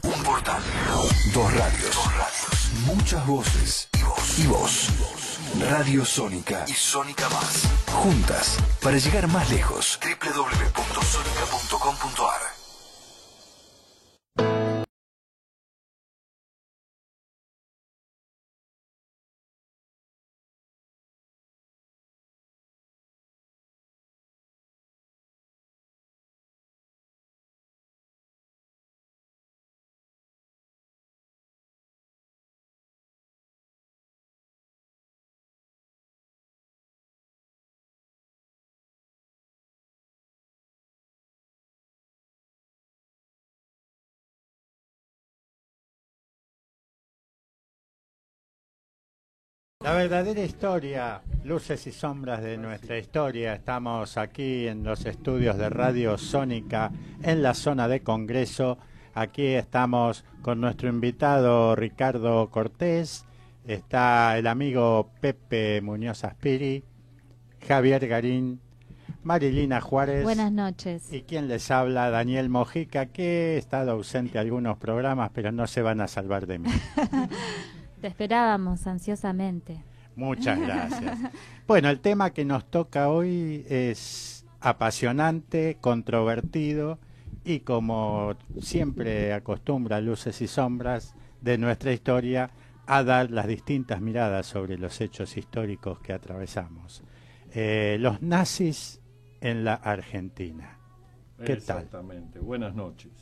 Un portal. Dos radios. Muchas voces. Y vos. Radio Sónica y Sónica Más. Juntas para llegar más lejos. www.sonica.com.ar. La verdadera historia, luces y sombras de nuestra historia. Estamos aquí en los estudios de Radio Sónica, en la zona de Congreso. Aquí estamos con nuestro invitado Ricardo Cortés. Está el amigo Pepe Muñoz Aspiri, Javier Garín, Marilina Juárez. Buenas noches. Y quien les habla, Daniel Mojica, que he estado ausente algunos programas, pero no se van a salvar de mí. Te esperábamos ansiosamente. Muchas gracias. Bueno, el tema que nos toca hoy es apasionante, controvertido y, como siempre acostumbra Luces y Sombras de nuestra historia, a dar las distintas miradas sobre los hechos históricos que atravesamos. Los nazis en la Argentina. ¿Qué tal? Exactamente. Buenas noches.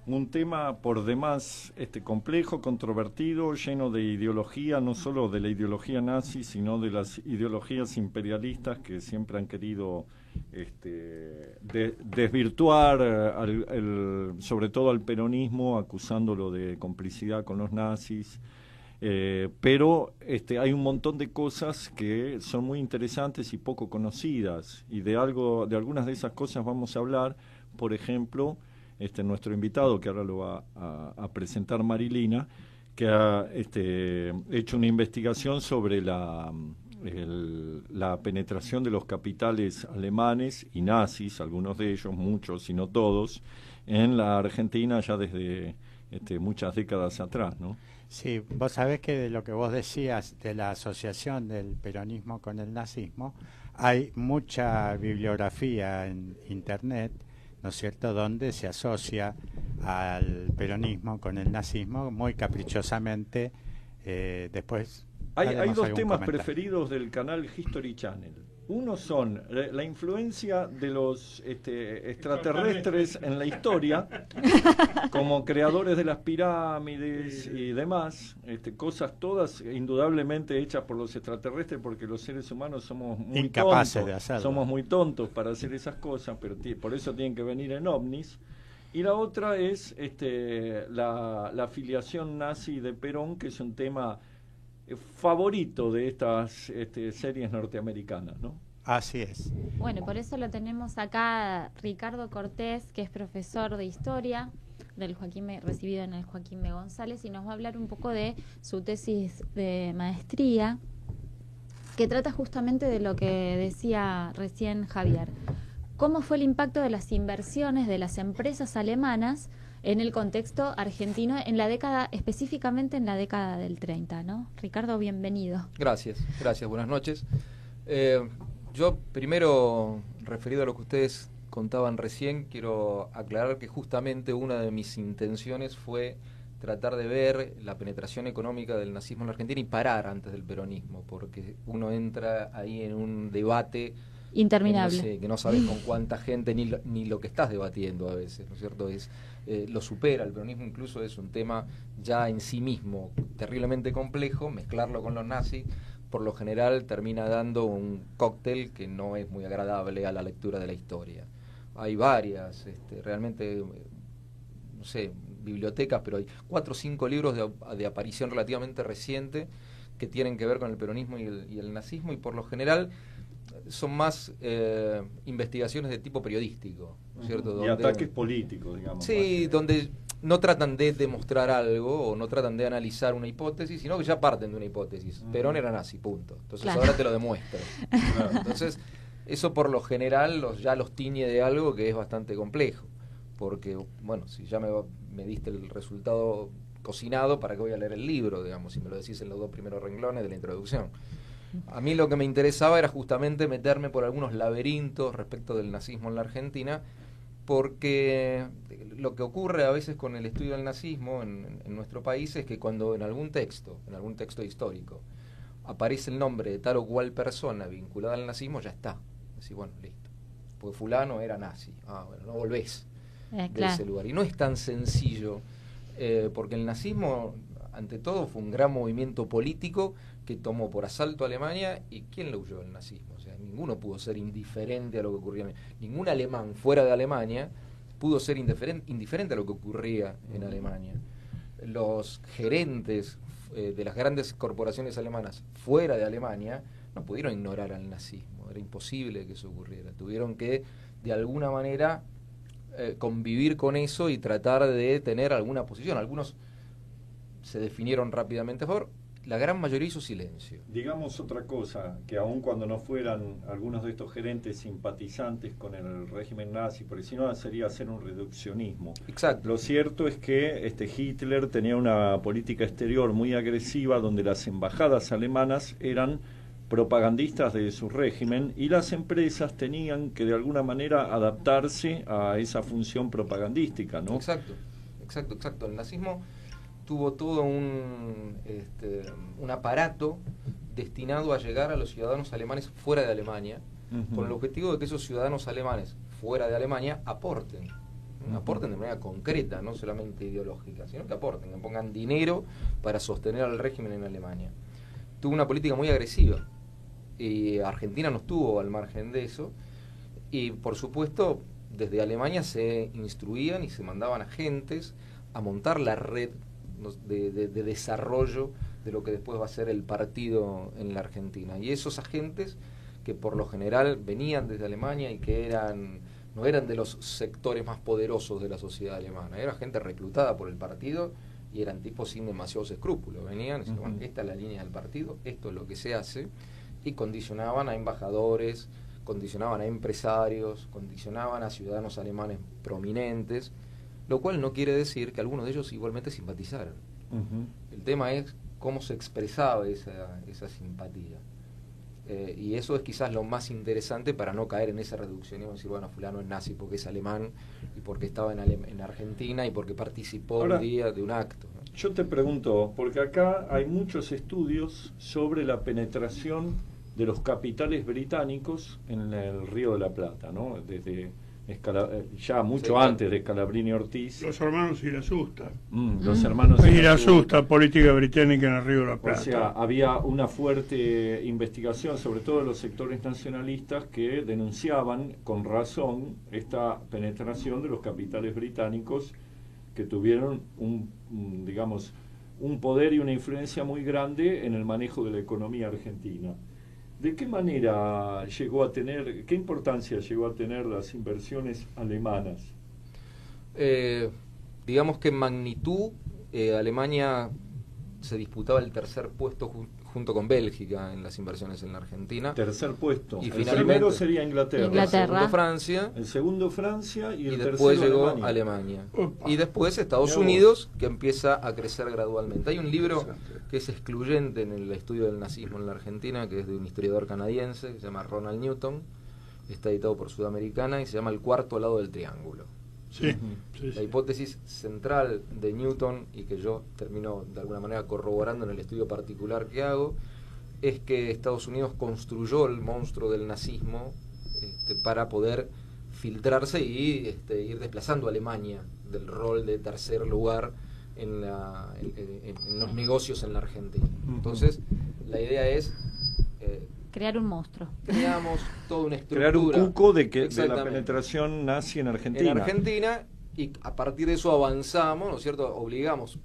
Un tema por demás complejo, controvertido, lleno de ideología, no solo de la ideología nazi, sino de las ideologías imperialistas que siempre han querido desvirtuar sobre todo al peronismo, acusándolo de complicidad con los nazis. Pero hay un montón de cosas que son muy interesantes y poco conocidas, y de algunas de esas cosas vamos a hablar. Por ejemplo, nuestro invitado, que ahora lo va a presentar, Marilina, que ha hecho una investigación sobre la penetración de los capitales alemanes y nazis, algunos de ellos, muchos y no todos, en la Argentina ya desde muchas décadas atrás, ¿no? Sí, vos sabés que de lo que vos decías de la asociación del peronismo con el nazismo, hay mucha bibliografía en Internet, ¿no es cierto?, donde se asocia al peronismo con el nazismo muy caprichosamente. Después hay dos temas comentario. preferidos del canal History Channel. Uno son la influencia de los extraterrestres en la historia, como creadores de las pirámides y demás, cosas todas indudablemente hechas por los extraterrestres, porque los seres humanos somos muy incapaces tontos, de hacerlo. Somos muy tontos para hacer esas cosas, pero por eso tienen que venir en ovnis. Y la otra es la afiliación nazi de Perón, que es un tema favorito de estas series norteamericanas, ¿no? Así es. Bueno, por eso lo tenemos acá Ricardo Cortés, que es profesor de historia recibido en el Joaquín B. González, y nos va a hablar un poco de su tesis de maestría, que trata justamente de lo que decía recién Javier. ¿Cómo fue el impacto de las inversiones de las empresas alemanas en el contexto argentino en la década, específicamente en la década del 30, ¿no? Ricardo, bienvenido. Gracias, buenas noches. Yo primero, referido a lo que ustedes contaban recién, quiero aclarar que justamente una de mis intenciones fue tratar de ver la penetración económica del nazismo en la Argentina y parar antes del peronismo, porque uno entra ahí en un debate interminable, que no sabes con cuánta gente ni lo que estás debatiendo a veces, ¿no es cierto? Lo supera, el peronismo incluso es un tema ya en sí mismo terriblemente complejo. Mezclarlo con los nazis por lo general termina dando un cóctel que no es muy agradable a la lectura de la historia. Hay varias, realmente, no sé, bibliotecas, pero hay 4 o 5 libros de aparición relativamente reciente que tienen que ver con el peronismo y el nazismo, y por lo general son más investigaciones de tipo periodístico, ¿no es cierto? Y ataques políticos, digamos. Sí, donde no tratan de demostrar algo o no tratan de analizar una hipótesis, sino que ya parten de una hipótesis. Perón era nazi, punto. Entonces claro, ahora te lo demuestro. Claro. Entonces eso por lo general ya los tiñe de algo que es bastante complejo. porque, bueno, si ya me diste el resultado cocinado, ¿para qué voy a leer el libro, digamos, si me lo decís en los 2 primeros renglones de la introducción? A mí lo que me interesaba era justamente meterme por algunos laberintos respecto del nazismo en la Argentina, porque lo que ocurre a veces con el estudio del nazismo en nuestro país es que cuando en algún texto histórico, aparece el nombre de tal o cual persona vinculada al nazismo, ya está. Así, bueno, listo. Porque fulano era nazi. Bueno, no volvés de ese lugar. Y no es tan sencillo, porque el nazismo, ante todo, fue un gran movimiento político que tomó por asalto a Alemania. ¿Y quién lo huyó del nazismo? O sea, ninguno pudo ser indiferente a lo que ocurría. Ningún alemán fuera de Alemania pudo ser indiferente a lo que ocurría en Alemania. Los gerentes de las grandes corporaciones alemanas fuera de Alemania no pudieron ignorar al nazismo, era imposible que eso ocurriera, tuvieron que de alguna manera convivir con eso y tratar de tener alguna posición. Algunos se definieron rápidamente a favor, la gran mayoría hizo silencio. Digamos otra cosa, que aun cuando no fueran algunos de estos gerentes simpatizantes con el régimen nazi, porque si no sería hacer un reduccionismo. Exacto. Lo cierto es que Hitler tenía una política exterior muy agresiva, donde las embajadas alemanas eran propagandistas de su régimen y las empresas tenían que de alguna manera adaptarse a esa función propagandística, ¿no? Exacto. El nazismo tuvo todo un aparato destinado a llegar a los ciudadanos alemanes fuera de Alemania, con el objetivo de que esos ciudadanos alemanes fuera de Alemania aporten de manera concreta, no solamente ideológica, sino que aporten, que pongan dinero para sostener al régimen en Alemania. Tuvo una política muy agresiva, y Argentina no estuvo al margen de eso, y por supuesto desde Alemania se instruían y se mandaban agentes a montar la red de desarrollo de lo que después va a ser el partido en la Argentina. Y esos agentes, que por lo general venían desde Alemania y que no eran de los sectores más poderosos de la sociedad alemana, era gente reclutada por el partido y eran tipos sin demasiados escrúpulos. Venían y decían, bueno, esta es la línea del partido, esto es lo que se hace, y condicionaban a embajadores, condicionaban a empresarios, condicionaban a ciudadanos alemanes prominentes, lo cual no quiere decir que algunos de ellos igualmente simpatizaran. El tema es cómo se expresaba esa simpatía. Y eso es quizás lo más interesante para no caer en esa reduccionismo, decir, bueno, fulano es nazi porque es alemán y porque estaba en Argentina y porque participó un día de un acto, ¿no? Yo te pregunto, porque acá hay muchos estudios sobre la penetración de los capitales británicos en el Río de la Plata, ¿no? Desde ya mucho antes de Scalabrini Ortiz. Los hermanos Irasusta. Los hermanos Irasusta, política británica en el Río de la Plata. O sea, había una fuerte investigación, sobre todo de los sectores nacionalistas, que denunciaban con razón esta penetración de los capitales británicos, que tuvieron un poder y una influencia muy grande en el manejo de la economía argentina. ¿De qué manera qué importancia llegó a tener las inversiones alemanas? Digamos que en magnitud, Alemania se disputaba el tercer puesto junto con Bélgica en las inversiones en la Argentina. Tercer puesto. Y el primero sería Inglaterra. El segundo Francia. El segundo Francia y el después tercero llegó Alemania. Y después Estados Unidos, que empieza a crecer gradualmente. Hay un libro que es excluyente en el estudio del nazismo en la Argentina, que es de un historiador canadiense, que se llama Ronald Newton, está editado por Sudamericana y se llama El cuarto lado del triángulo. La hipótesis central de Newton, y que yo termino de alguna manera corroborando en el estudio particular que hago, es que Estados Unidos construyó el monstruo del nazismo para poder filtrarse y ir desplazando a Alemania del rol de tercer lugar en los negocios en la Argentina. Entonces, la idea es crear un monstruo. Creamos toda una estructura. Crear un cuco de la penetración nazi en Argentina. En Argentina, y a partir de eso avanzamos, ¿no es cierto?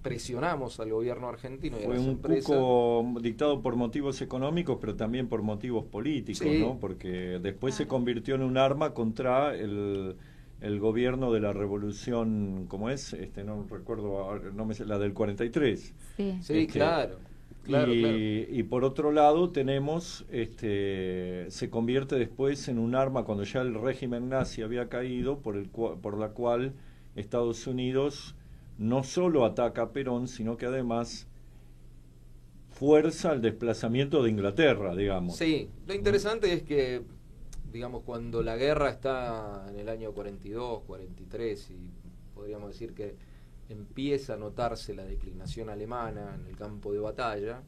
Presionamos al gobierno argentino y a las empresas. Fue un cuco dictado por motivos económicos, pero también por motivos políticos, sí, ¿no? Porque después se convirtió en un arma contra el gobierno de la revolución, ¿cómo es? No recuerdo, la del 43. Sí, claro. Y por otro lado tenemos, se convierte después en un arma cuando ya el régimen nazi había caído, por la cual Estados Unidos no solo ataca a Perón, sino que además fuerza el desplazamiento de Inglaterra, digamos. Sí, lo interesante es que, digamos, cuando la guerra está en el año 42, 43, y podríamos decir que empieza a notarse la declinación alemana en el campo de batalla,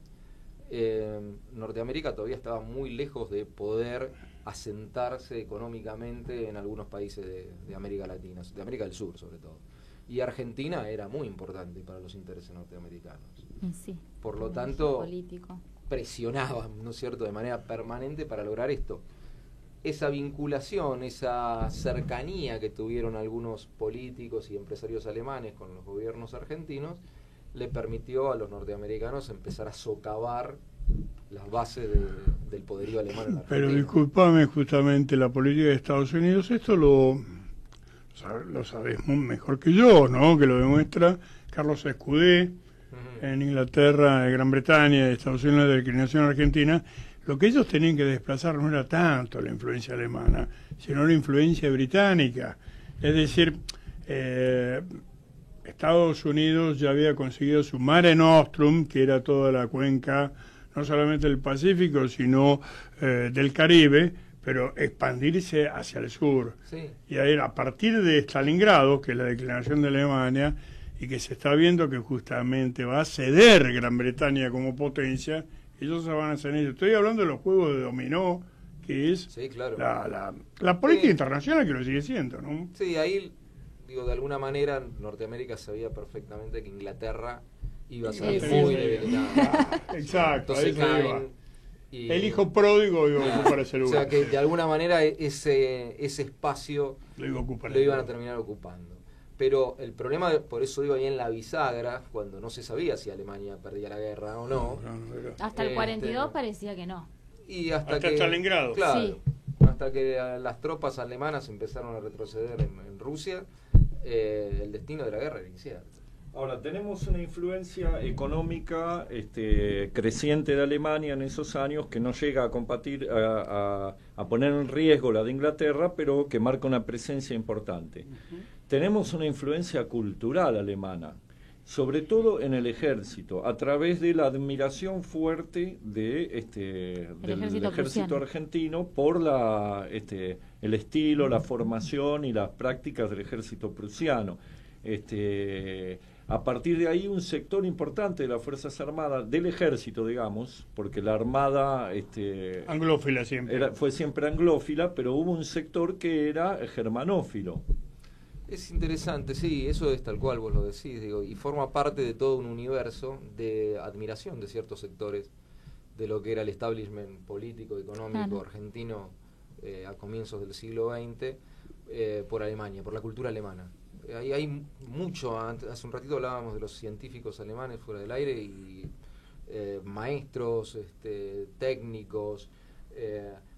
Norteamérica todavía estaba muy lejos de poder asentarse económicamente en algunos países de América Latina, de América del Sur sobre todo. Y Argentina era muy importante para los intereses norteamericanos. Sí, por lo tanto, político. presionaban, ¿no es cierto?, de manera permanente para lograr esto. Esa vinculación, esa cercanía que tuvieron algunos políticos y empresarios alemanes con los gobiernos argentinos, le permitió a los norteamericanos empezar a socavar las bases del poderío alemán en la Argentina. Pero discúlpame, justamente la política de Estados Unidos, esto lo sabes mejor que yo, ¿no? Que lo demuestra Carlos Escudé en Inglaterra, en Gran Bretaña, Estados Unidos, de declinación argentina. Lo que ellos tenían que desplazar no era tanto la influencia alemana, sino la influencia británica. Es decir, Estados Unidos ya había conseguido su Mare Nostrum, que era toda la cuenca, no solamente del Pacífico, sino del Caribe, pero expandirse hacia el sur. Sí. Y ahí, a partir de Stalingrado, que es la declinación de Alemania, y que se está viendo que justamente va a ceder Gran Bretaña como potencia, ellos se van a hacer. Estoy hablando de los juegos de dominó, que es sí, claro, la política internacional, que lo sigue siendo, ¿no? Sí, ahí, digo, de alguna manera Norteamérica sabía perfectamente que Inglaterra iba a salir muy debilitada. Exacto, entonces caen. El hijo pródigo iba a ocupar ese lugar. O sea que de alguna manera ese espacio lo iban a terminar ocupando. Pero el problema, por eso digo ahí en la bisagra, cuando no se sabía si Alemania perdía la guerra o no. Hasta el 42 parecía que no. Y hasta que Stalingrado. Claro. Sí. Hasta que las tropas alemanas empezaron a retroceder en Rusia, el destino de la guerra era incierto. Ahora, tenemos una influencia económica creciente de Alemania en esos años que no llega a combatir, a poner en riesgo la de Inglaterra, pero que marca una presencia importante. Tenemos una influencia cultural alemana, sobre todo en el ejército, a través de la admiración fuerte del ejército argentino por el estilo, la formación y las prácticas del ejército prusiano. A partir de ahí, un sector importante de las Fuerzas Armadas, del ejército, digamos, porque la Armada anglófila siempre. Fue siempre anglófila, pero hubo un sector que era germanófilo. Es interesante, sí, eso es tal cual vos lo decís, digo, y forma parte de todo un universo de admiración de ciertos sectores de lo que era el establishment político, económico argentino a comienzos del siglo XX por Alemania, por la cultura alemana. Hay mucho, hace un ratito hablábamos de los científicos alemanes fuera del aire y maestros, técnicos,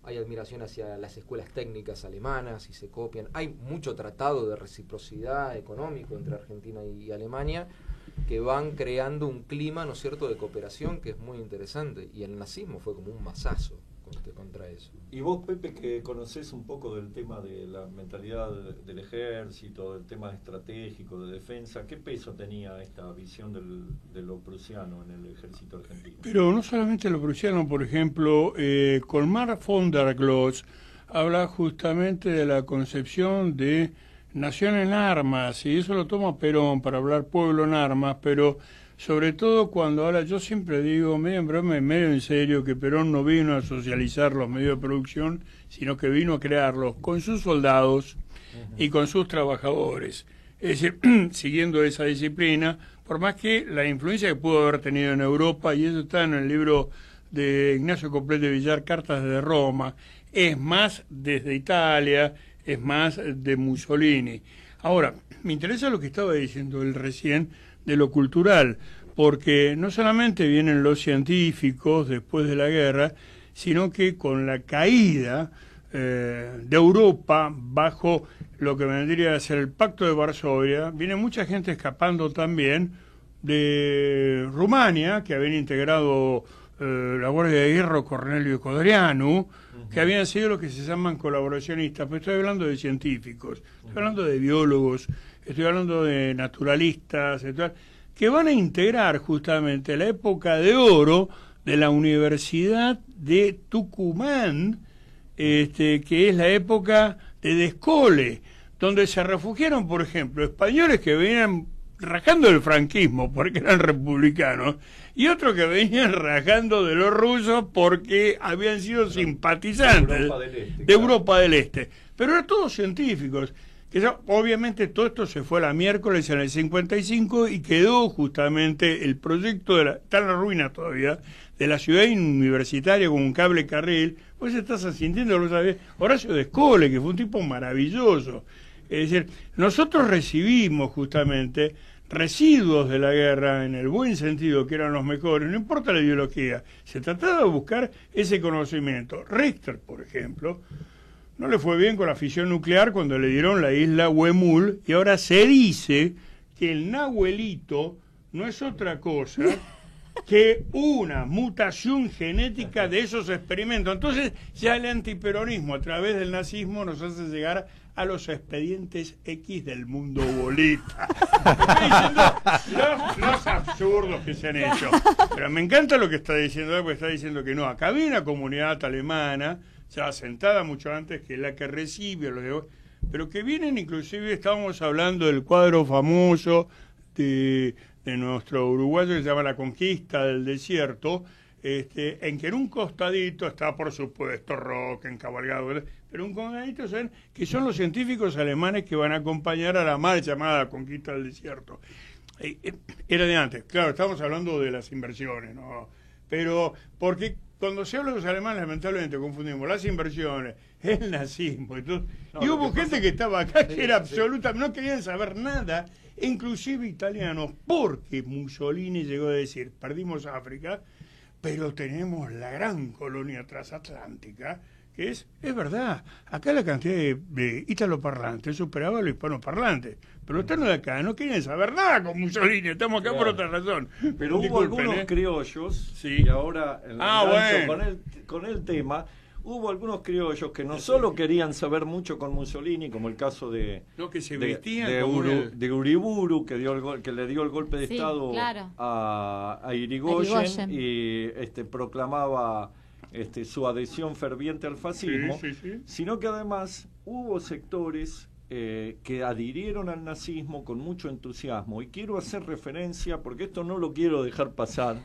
hay admiración hacia las escuelas técnicas alemanas y se copian. Hay mucho tratado de reciprocidad económico entre Argentina y Alemania que van creando un clima, ¿no es cierto?, de cooperación que es muy interesante. Y el nazismo fue como un mazazo contra eso. Y vos, Pepe, que conocés un poco del tema de la mentalidad del ejército, del tema estratégico, de defensa, ¿qué peso tenía esta visión de lo prusiano en el ejército argentino? Pero no solamente lo prusiano, por ejemplo, Colmar von der Goltz habla justamente de la concepción de nación en armas, y eso lo toma Perón para hablar pueblo en armas, pero sobre todo cuando habla, yo siempre digo, medio en broma y medio en serio, que Perón no vino a socializar los medios de producción, sino que vino a crearlos con sus soldados y con sus trabajadores. Es decir, siguiendo esa disciplina, por más que la influencia que pudo haber tenido en Europa, y eso está en el libro de Ignacio Coplet de Villar, Cartas de Roma, es más desde Italia, es más de Mussolini. Ahora, me interesa lo que estaba diciendo él recién, de lo cultural, porque no solamente vienen los científicos después de la guerra, sino que con la caída de Europa bajo lo que vendría a ser el Pacto de Varsovia, viene mucha gente escapando también de Rumania, que habían integrado la Guardia de Hierro Cornelio Codreanu, que habían sido los que se llaman colaboracionistas, pero estoy hablando de científicos, estoy hablando de biólogos, estoy hablando de naturalistas, que van a integrar justamente la época de oro de la Universidad de Tucumán, que es la época de Descole, donde se refugiaron, por ejemplo, españoles que venían rajando del franquismo porque eran republicanos y otros que venían rajando de los rusos porque habían sido simpatizantes de Europa del Este. Pero eran todos científicos. Obviamente todo esto se fue a la miércoles en el 55 y quedó justamente el proyecto, está en la ruina todavía, de la ciudad universitaria con un cable carril. Vos estás sintiendo, lo sabés, Horacio Descole, que fue un tipo maravilloso. Es decir, nosotros recibimos justamente residuos de la guerra en el buen sentido, que eran los mejores, no importa la ideología, se trataba de buscar ese conocimiento. Richter, por ejemplo, no le fue bien con la fisión nuclear cuando le dieron la isla Huemul, y ahora se dice que el nahuelito no es otra cosa que una mutación genética de esos experimentos. Entonces ya el antiperonismo a través del nazismo nos hace llegar a los expedientes X del mundo bolita. Estoy diciendo los absurdos que se han hecho. Pero me encanta lo que está diciendo, porque está diciendo que no, acá había una comunidad alemana ya asentada mucho antes que la que recibe a los de, pero que vienen, inclusive estábamos hablando del cuadro famoso de nuestro uruguayo que se llama La Conquista del Desierto, en que en un costadito está, por supuesto, Rock, encabalgado, pero un costadito saben que son los científicos alemanes que van a acompañar a la mal llamada Conquista del Desierto. Era de antes, claro, estamos hablando de las inversiones, ¿no? Pero, porque cuando se habla de los alemanes, lamentablemente confundimos las inversiones, el nazismo, y hubo gente que estaba acá que era absolutamente, no querían saber nada, inclusive italianos, porque Mussolini llegó a decir, perdimos África, pero tenemos la gran colonia transatlántica, que es verdad, acá la cantidad de italoparlantes superaba a los hispanoparlantes, pero los de acá no quieren saber nada con Mussolini, estamos acá por otra razón. Pero hubo algunos criollos, sí. Y ahora bueno. con el tema, hubo algunos criollos que no solo querían saber mucho con Mussolini, como el caso de Uriburu, que le dio el golpe de Estado a Irigoyen y proclamaba su adhesión ferviente al fascismo, sino que además hubo sectores que adhirieron al nazismo con mucho entusiasmo. Y quiero hacer referencia, porque esto no lo quiero dejar pasar,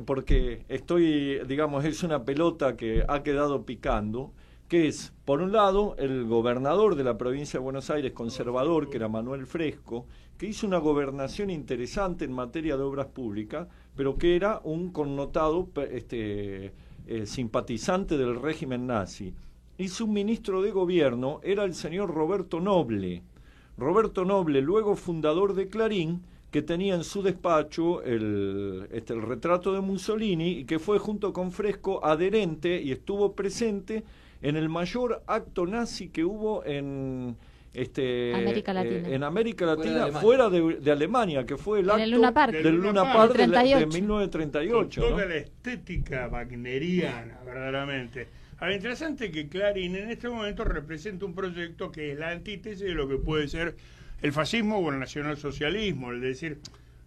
porque es una pelota que ha quedado picando, que es, por un lado, el gobernador de la provincia de Buenos Aires, conservador, que era Manuel Fresco, que hizo una gobernación interesante en materia de obras públicas, pero que era un connotado simpatizante del régimen nazi. Y su ministro de gobierno era el señor Roberto Noble, luego fundador de Clarín, que tenía en su despacho el retrato de Mussolini y que fue junto con Fresco adherente y estuvo presente en el mayor acto nazi que hubo en América Latina. En América Latina, fuera de Alemania, que fue el acto del Luna Park de 1938. Con toda la estética wagneriana, verdaderamente. Ahora, interesante que Clarín en este momento representa un proyecto que es la antítesis de lo que puede ser el fascismo o el nacionalsocialismo, es decir,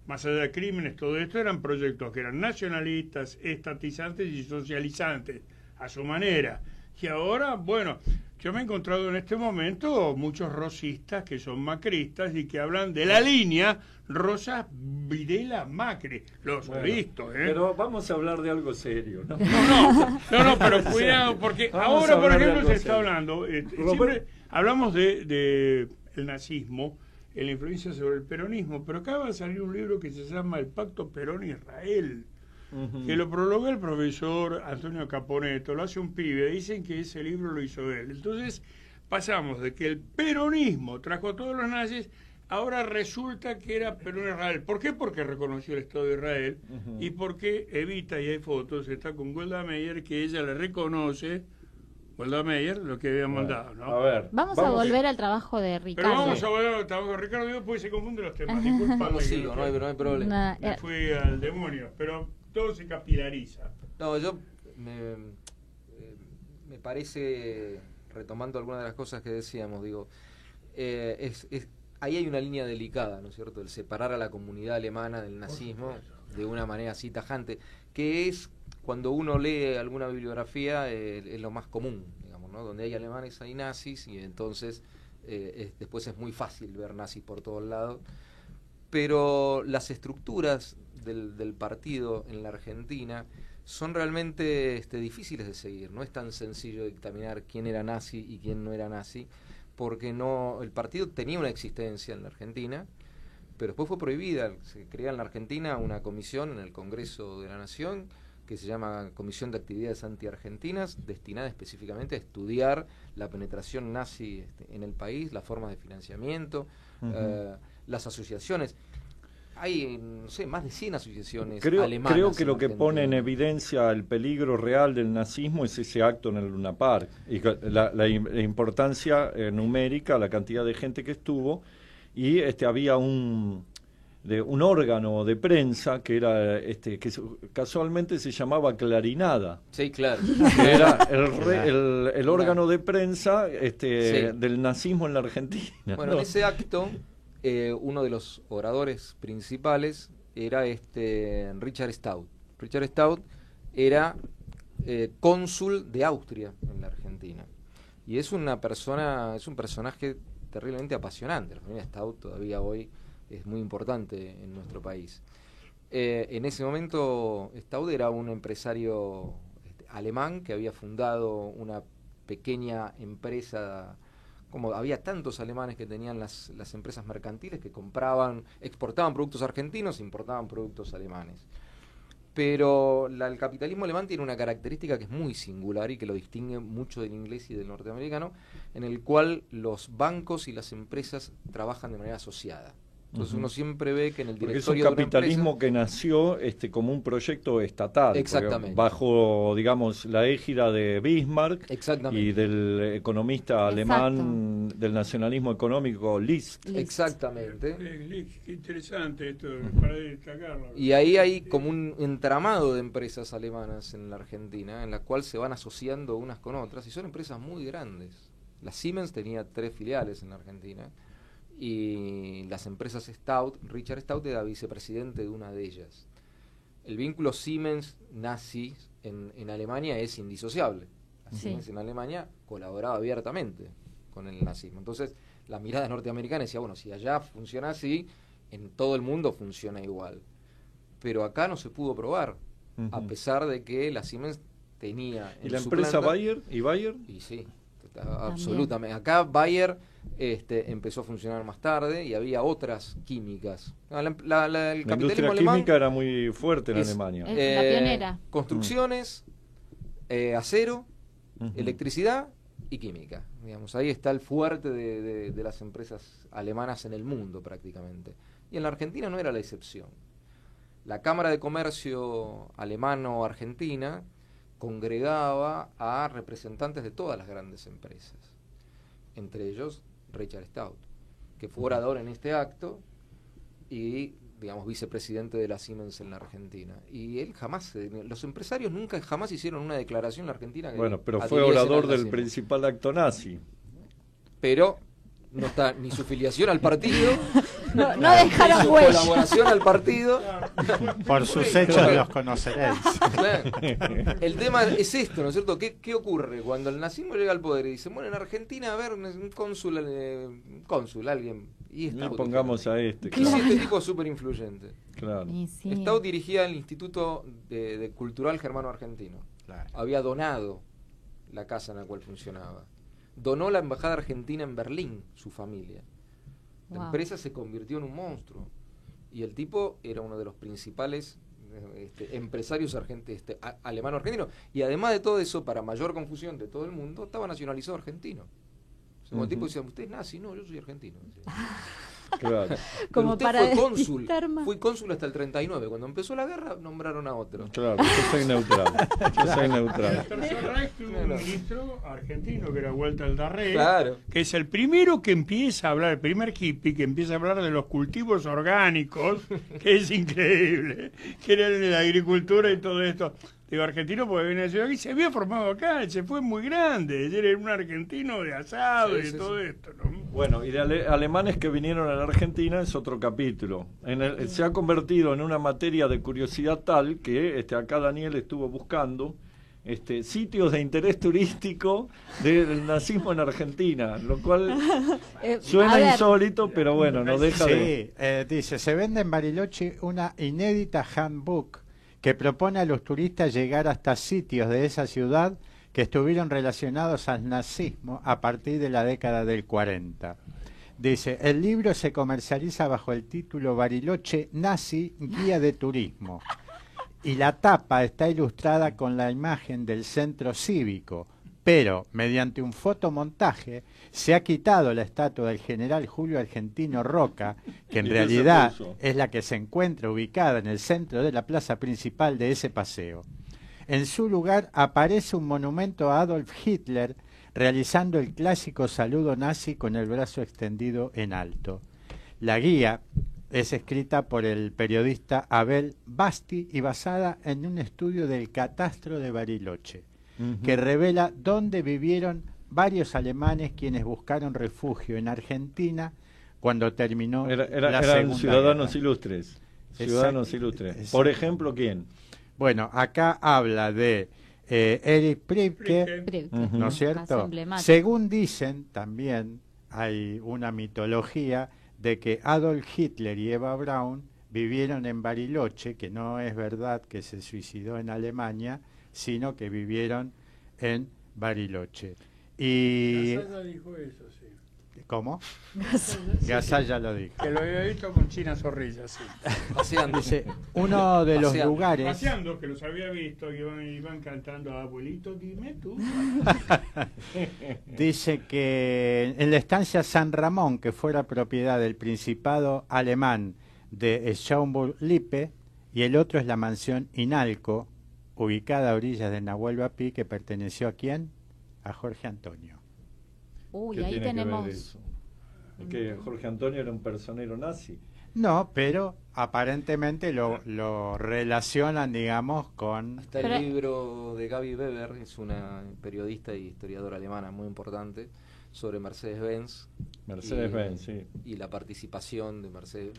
más allá de crímenes, todo esto eran proyectos que eran nacionalistas, estatizantes y socializantes, a su manera. Y ahora, bueno, yo me he encontrado en este momento muchos rosistas que son macristas y que hablan de la línea Rosas, Videla, Macri. Los he visto, Pero vamos a hablar de algo serio, ¿no? No, pero cuidado, porque ahora, por ejemplo, se está hablando, siempre hablamos de el nazismo, la influencia sobre el peronismo, pero acaba de salir un libro que se llama El Pacto Perón-Israel, que lo prologó el profesor Antonio Caponeto, lo hace un pibe, dicen que ese libro lo hizo él. Entonces pasamos de que el peronismo trajo a todos los nazis, ahora resulta que era Perón-Israel. ¿Por qué? Porque reconoció el Estado de Israel y porque Evita, y hay fotos, está con Golda Meir, que ella le reconoce, Golda Meir, lo que había mandado, ¿no? A ver, vamos a volver al trabajo de Ricardo. Pero vamos a volver al trabajo de Ricardo, porque se confunden los temas. Disculpame. No hay problema. Me fui al demonio, pero todo se capilariza. No, yo me parece, retomando algunas de las cosas que decíamos, digo, ahí hay una línea delicada, ¿no es cierto?, el separar a la comunidad alemana del nazismo de una manera así tajante, que es, cuando uno lee alguna bibliografía, es lo más común, digamos, ¿no? Donde hay alemanes hay nazis, y entonces después es muy fácil ver nazis por todos lados. Pero las estructuras del partido en la Argentina son realmente difíciles de seguir. No es tan sencillo dictaminar quién era nazi y quién no era nazi, porque el partido tenía una existencia en la Argentina, pero después fue prohibida. Se crea en la Argentina una comisión en el Congreso de la Nación que se llama Comisión de Actividades Antiargentinas, destinada específicamente a estudiar la penetración nazi en el país, las formas de financiamiento, las asociaciones. Hay, no sé, más de 100 asociaciones alemanas. Creo que lo que pone en evidencia el peligro real del nazismo es ese acto en el Luna Park, y la importancia numérica, la cantidad de gente que estuvo, y había un órgano de prensa que era que casualmente se llamaba Clarinada. Sí, claro. Que era el órgano de prensa del nazismo en la Argentina. Bueno, ¿no? en ese acto uno de los oradores principales era Richard Staudt. Richard Staudt era cónsul de Austria en la Argentina. Y es un personaje terriblemente apasionante. La familia Staudt todavía hoy es muy importante en nuestro país. En ese momento Staudt era un empresario alemán que había fundado una pequeña empresa. Como había tantos alemanes que tenían las empresas mercantiles que exportaban productos argentinos e importaban productos alemanes. Pero el capitalismo alemán tiene una característica que es muy singular y que lo distingue mucho del inglés y del norteamericano, en el cual los bancos y las empresas trabajan de manera asociada. Entonces uno siempre ve que en el directorio de una empresa... Porque es un capitalismo que nació como un proyecto estatal. Exactamente. Bajo, digamos, la égida de Bismarck y del economista alemán del nacionalismo económico List. Exactamente. Qué interesante esto, para destacarlo. Y ahí hay como un entramado de empresas alemanas en la Argentina, en la cual se van asociando unas con otras, y son empresas muy grandes. La Siemens tenía 3 filiales en la Argentina, y las empresas Richard Staudt era vicepresidente de una de ellas. El vínculo Siemens-nazi en Alemania es indisociable. La Siemens en Alemania colaboraba abiertamente con el nazismo. Entonces, la mirada norteamericana decía, bueno, si allá funciona así, en todo el mundo funciona igual. Pero acá no se pudo probar, a pesar de que la Siemens tenía... ¿Y la empresa Bayer? ¿Y Bayer? Y sí, absolutamente. Acá Bayer empezó a funcionar más tarde y había otras químicas. La industria química era muy fuerte en Alemania. Es la pionera. Construcciones, acero, electricidad y química. Digamos, ahí está el fuerte de las empresas alemanas en el mundo prácticamente. Y en la Argentina no era la excepción. La Cámara de Comercio alemano-argentina congregaba a representantes de todas las grandes empresas, entre ellos Richard Staudt, que fue orador en este acto y, digamos, vicepresidente de la Siemens en la Argentina. Y él los empresarios jamás hicieron una declaración en la Argentina. Bueno, pero fue orador del principal acto nazi. Pero no está ni su filiación al partido, no dejaron ni su huella. colaboración al partido. Por sus hechos los conoceréis. Claro. El tema es esto, ¿no es cierto? ¿Qué ocurre cuando el nazismo llega al poder y dice, bueno, en Argentina, a ver, un cónsul, alguien... Y no pongamos a este. Claro. Sí, este tipo es súper influyente. Claro. Staudt dirigía el Instituto de Cultural Germano Argentino. Claro. Había donado la casa en la cual funcionaba. Donó la embajada argentina en Berlín, su familia. La empresa se convirtió en un monstruo. Y el tipo era uno de los principales empresarios alemano-argentinos. Y además de todo eso, para mayor confusión de todo el mundo, estaba nacionalizado argentino. O sea, el tipo decía, ¿usted es nazi? No, yo soy argentino. Claro. Como usted para fue cónsul. Fui cónsul hasta el 39. Cuando empezó la guerra, nombraron a otro. Claro, yo soy neutral. El Tercer Reich tuvo un ministro argentino que era Walter Darré, claro, que es el primero que empieza a hablar, el primer hippie que empieza a hablar de los cultivos orgánicos, que es increíble, que era de la agricultura y todo esto. Digo argentino porque viene nacido aquí, se había formado acá, se fue muy grande. Él era un argentino de asado y todo esto, ¿no? Bueno, y de alemanes que vinieron a la Argentina es otro capítulo. Se ha convertido en una materia de curiosidad tal que acá Daniel estuvo buscando sitios de interés turístico del nazismo en Argentina, lo cual suena insólito, pero bueno, no deja de... Dice, se vende en Bariloche una inédita handbook que propone a los turistas llegar hasta sitios de esa ciudad que estuvieron relacionados al nazismo a partir de la década del 40. Dice, el libro se comercializa bajo el título Bariloche Nazi, Guía de Turismo. Y la tapa está ilustrada con la imagen del centro cívico, pero mediante un fotomontaje se ha quitado la estatua del general Julio Argentino Roca, que en realidad es la que se encuentra ubicada en el centro de la plaza principal de ese paseo. En su lugar aparece un monumento a Adolf Hitler realizando el clásico saludo nazi con el brazo extendido en alto. La guía es escrita por el periodista Abel Basti y basada en un estudio del catastro de Bariloche, que revela dónde vivieron varios alemanes quienes buscaron refugio en Argentina cuando terminó la Segunda eran ciudadanos Guerra. ilustres. Ciudadanos ilustres. Por ejemplo, ¿quién? Bueno, acá habla de Erich Priebke, ¿no es cierto? Según dicen, también hay una mitología de que Adolf Hitler y Eva Braun vivieron en Bariloche, que no es verdad que se suicidó en Alemania, sino que vivieron en Bariloche. Y Gasalla dijo eso, sí. ¿Cómo? Gasalla lo dijo. Que lo había visto con China Zorrilla, sí. Paseando. Dice, uno de los lugares... Paseando, que los había visto, que iban cantando, abuelito, dime tú. Dice que en la estancia San Ramón, que fuera propiedad del Principado alemán de Schaumburg-Lippe, y el otro es la mansión Inalco, ubicada a orillas de Nahuel Huapi, que perteneció a ¿quién? A Jorge Antonio. Uy, ¿Qué ahí tiene que ver tenemos... eso? ¿Es que Jorge Antonio era un personero nazi? No, pero aparentemente lo relacionan, digamos, con... Está el libro de Gaby Weber, es una periodista y historiadora alemana muy importante, sobre Mercedes-Benz. Mercedes-Benz, sí. Y la participación de Mercedes.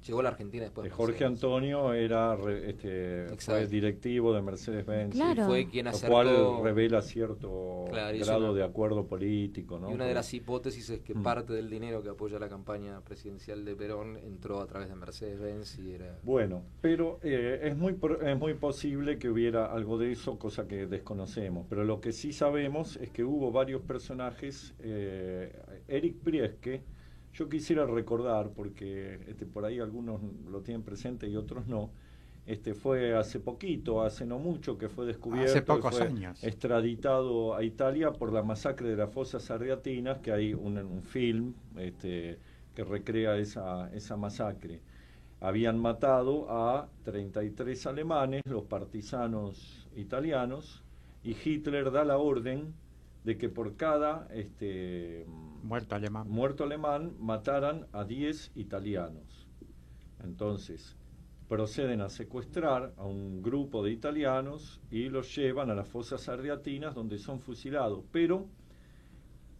Llegó a la Argentina después de Jorge Antonio era fue directivo de Mercedes-Benz. Claro. Y fue quien acercó, lo cual revela cierto grado de acuerdo político, ¿no? Y una de las hipótesis es que parte del dinero que apoya la campaña presidencial de Perón entró a través de Mercedes-Benz y era... Bueno, pero es muy posible que hubiera algo de eso, cosa que desconocemos. Pero lo que sí sabemos es que hubo varios personajes. Erich Priebke, yo quisiera recordar, porque por ahí algunos lo tienen presente y otros no, fue hace poquito, hace no mucho, que fue descubierto, hace pocos fue años, extraditado a Italia por la masacre de las Fosas Ardeatinas, que hay un film que recrea esa masacre. Habían matado a 33 alemanes, los partisanos italianos, y Hitler da la orden de que por cada muerto alemán mataran a 10 italianos. Entonces proceden a secuestrar a un grupo de italianos y los llevan a las Fosas Ardeatinas, donde son fusilados. Pero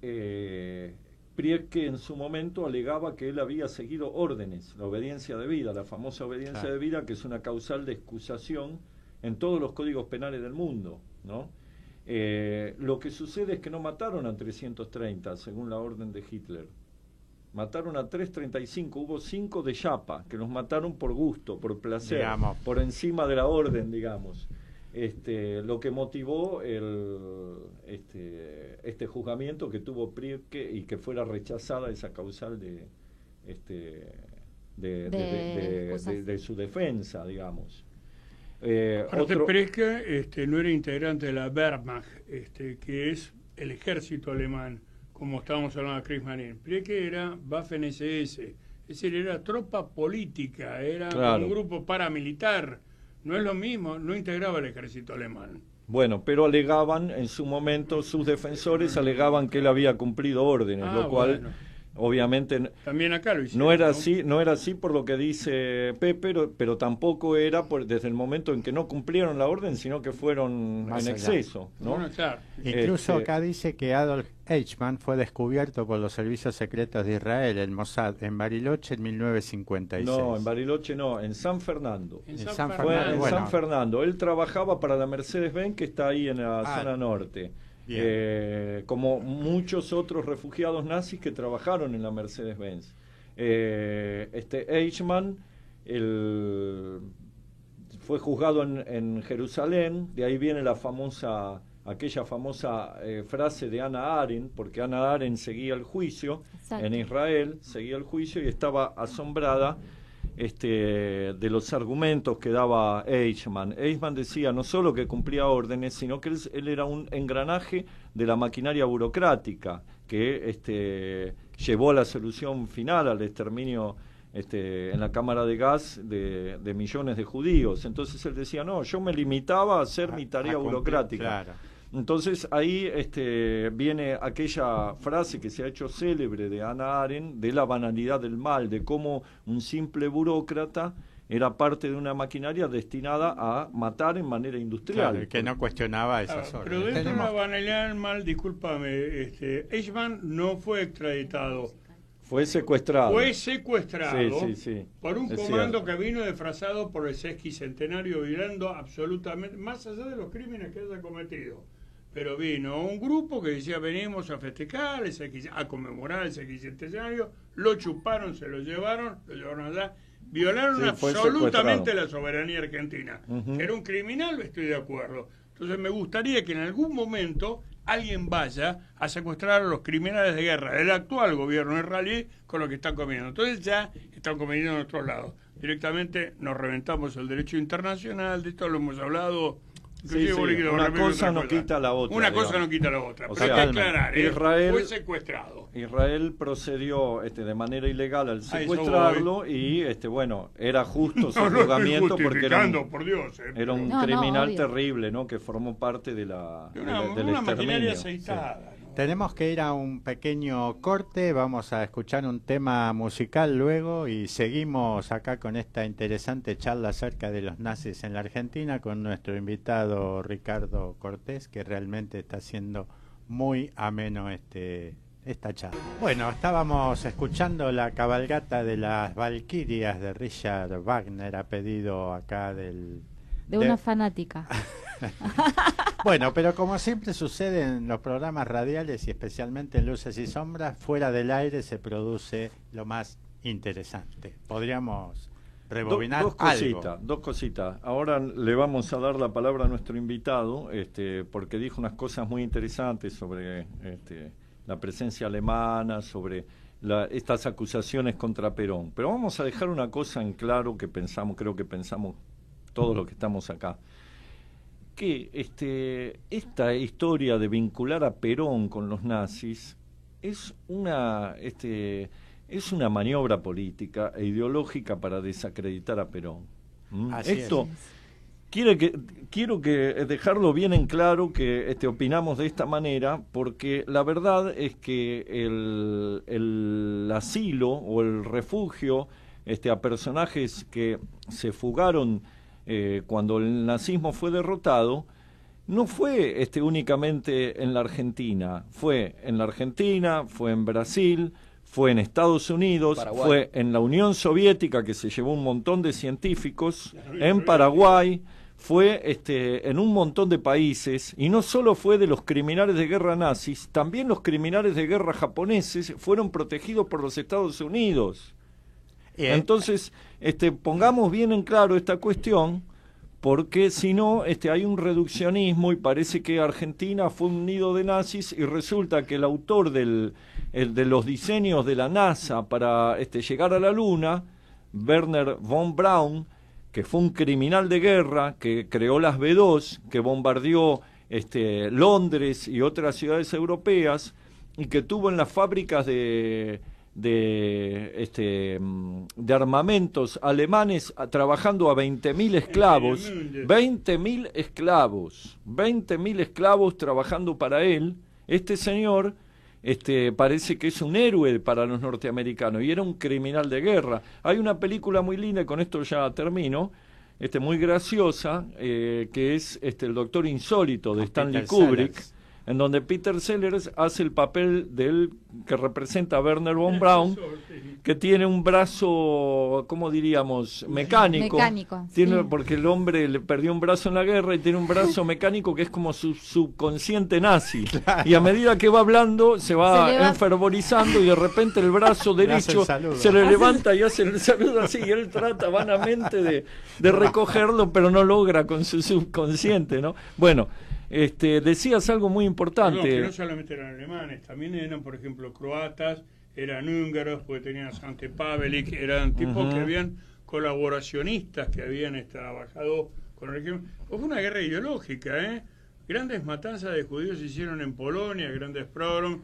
Priebke en su momento alegaba que él había seguido órdenes, la obediencia debida, la famosa obediencia debida, que es una causal de excusación en todos los códigos penales del mundo, ¿no? Lo que sucede es que no mataron a 330 según la orden de Hitler, mataron a 335, hubo 5 de chapa que los mataron por gusto, por placer, digamos, por encima de la orden, digamos. Lo que motivó este juzgamiento que tuvo Priebke y que fuera rechazada esa causal de su defensa, digamos. Priebke no era integrante de la Wehrmacht, que es el ejército alemán, como estábamos hablando de Kriegsmarine. Priebke era Waffen-SS, es decir, era tropa política, era un grupo paramilitar. No es lo mismo, no integraba el ejército alemán. Bueno, pero alegaban, en su momento, sus defensores alegaban que él había cumplido órdenes, lo cual obviamente también acá lo hicieron, no era así por lo que dice Pepe, pero tampoco era desde el momento en que no cumplieron la orden, sino que fueron Más en allá. exceso, ¿no? Bueno, claro. Incluso acá dice que Adolf Eichmann fue descubierto por los servicios secretos de Israel, el Mossad, en Bariloche en 1956. No, en Bariloche no, en San Fernando. En San San Fernando. Fue Fernando. en Bueno. San Fernando. Él trabajaba para la Mercedes-Benz, que está ahí en la zona norte. Como muchos otros refugiados nazis que trabajaron en la Mercedes-Benz. Eichmann fue juzgado en Jerusalén, de ahí viene aquella famosa frase de Hannah Arendt, porque Hannah Arendt seguía el juicio. Exacto. En Israel, seguía el juicio y estaba asombrada de los argumentos que daba Eichmann. Eichmann decía no solo que cumplía órdenes, sino que él era un engranaje de la maquinaria burocrática que llevó a la solución final, al exterminio en la cámara de gas de millones de judíos. Entonces él decía, no, yo me limitaba a hacer mi tarea burocrática. Claro. Entonces ahí viene aquella frase que se ha hecho célebre de Hannah Arendt, de la banalidad del mal, de cómo un simple burócrata era parte de una maquinaria destinada a matar en manera industrial. Claro, que no cuestionaba esas Pero órdenes. dentro de la banalidad del mal, discúlpame, Eichmann no fue extraditado. Fue secuestrado. Fue secuestrado Sí. por un Es comando cierto. que vino disfrazado por el sesquicentenario, violando absolutamente, más allá de los crímenes que haya cometido. Pero vino un grupo que decía, venimos a festejar, a conmemorar el sesquicentenario, lo chuparon, se lo llevaron allá, violaron Sí, fue absolutamente secuestrado. la soberanía argentina. Ujú. Que era un criminal, estoy de acuerdo. Entonces me gustaría que en algún momento alguien vaya a secuestrar a los criminales de guerra del actual gobierno israelí con lo que están comiendo. Entonces ya están comiendo en otros lados. Directamente nos reventamos el derecho internacional, de esto lo hemos hablado. Sí, una cosa no quita la otra. Una cosa digamos. no quita la otra. O Pero sea, hay que aclarar, Israel- fue secuestrado. Israel procedió de manera ilegal al eso secuestrarlo y bueno, era justo su No lo estoy juzgamiento porque era justificando, por Dios. era un No, no, criminal obvio. terrible, ¿no? Que formó parte del una maquinaria exterminio. Sí. aceitada. ¿no? Tenemos que ir a un pequeño corte, vamos a escuchar un tema musical luego y seguimos acá con esta interesante charla acerca de los nazis en la Argentina con nuestro invitado Ricardo Cortés, que realmente está haciendo muy ameno esta charla. Bueno, estábamos escuchando la cabalgata de las Valquirias de Richard Wagner a pedido acá de una fanática. Bueno, pero como siempre sucede en los programas radiales y especialmente en Luces y Sombras, fuera del aire se produce lo más interesante. Podríamos rebobinar Dos cositas. Ahora le vamos a dar la palabra a nuestro invitado, porque dijo unas cosas muy interesantes sobre la presencia alemana, sobre estas acusaciones contra Perón. Pero vamos a dejar una cosa en claro que creo que pensamos todos los que estamos acá. Que esta historia de vincular a Perón con los nazis es una maniobra política e ideológica para desacreditar a Perón. Así Esto es. quiero que dejarlo bien en claro que opinamos de esta manera, porque la verdad es que el asilo o el refugio a personajes que se fugaron cuando el nazismo fue derrotado, no fue únicamente en la Argentina, fue en la Argentina, fue en Brasil, fue en Estados Unidos, Paraguay. fue en la Unión Soviética, que se llevó un montón de científicos, en Paraguay, fue en un montón de países, y no solo fue de los criminales de guerra nazis, también los criminales de guerra japoneses fueron protegidos por los Estados Unidos. Entonces, pongamos bien en claro esta cuestión, porque si no, hay un reduccionismo y parece que Argentina fue un nido de nazis y resulta que el autor de los diseños de la NASA para llegar a la Luna, Werner von Braun, que fue un criminal de guerra, que creó las B-2, que bombardeó Londres y otras ciudades europeas, y que tuvo en las fábricas de armamentos alemanes trabajando a 20.000 esclavos, 20.000 esclavos trabajando para él. Este señor parece que es un héroe para los norteamericanos y era un criminal de guerra. Hay una película muy linda, y con esto ya termino, muy graciosa, que es el Doctor Insólito de Stanley Kubrick, en donde Peter Sellers hace el papel del que representa a Werner von Braun, que tiene un brazo, ¿cómo diríamos?, mecánico. Tiene, sí. Porque el hombre le perdió un brazo en la guerra y tiene un brazo mecánico que es como su subconsciente nazi. Claro. Y a medida que va hablando se va enfervorizando y de repente el brazo derecho se le levanta y hace el saludo así, y él trata vanamente de recogerlo, pero no logra con su subconsciente, ¿no? Bueno, decías algo muy importante. No, que no solamente eran alemanes, también eran, por ejemplo, croatas, eran húngaros, porque tenían a Ante Pavelic, eran tipos que habían colaboracionistas que habían trabajado con el régimen. Fue una guerra ideológica, ¿eh? Grandes matanzas de judíos se hicieron en Polonia, grandes pogroms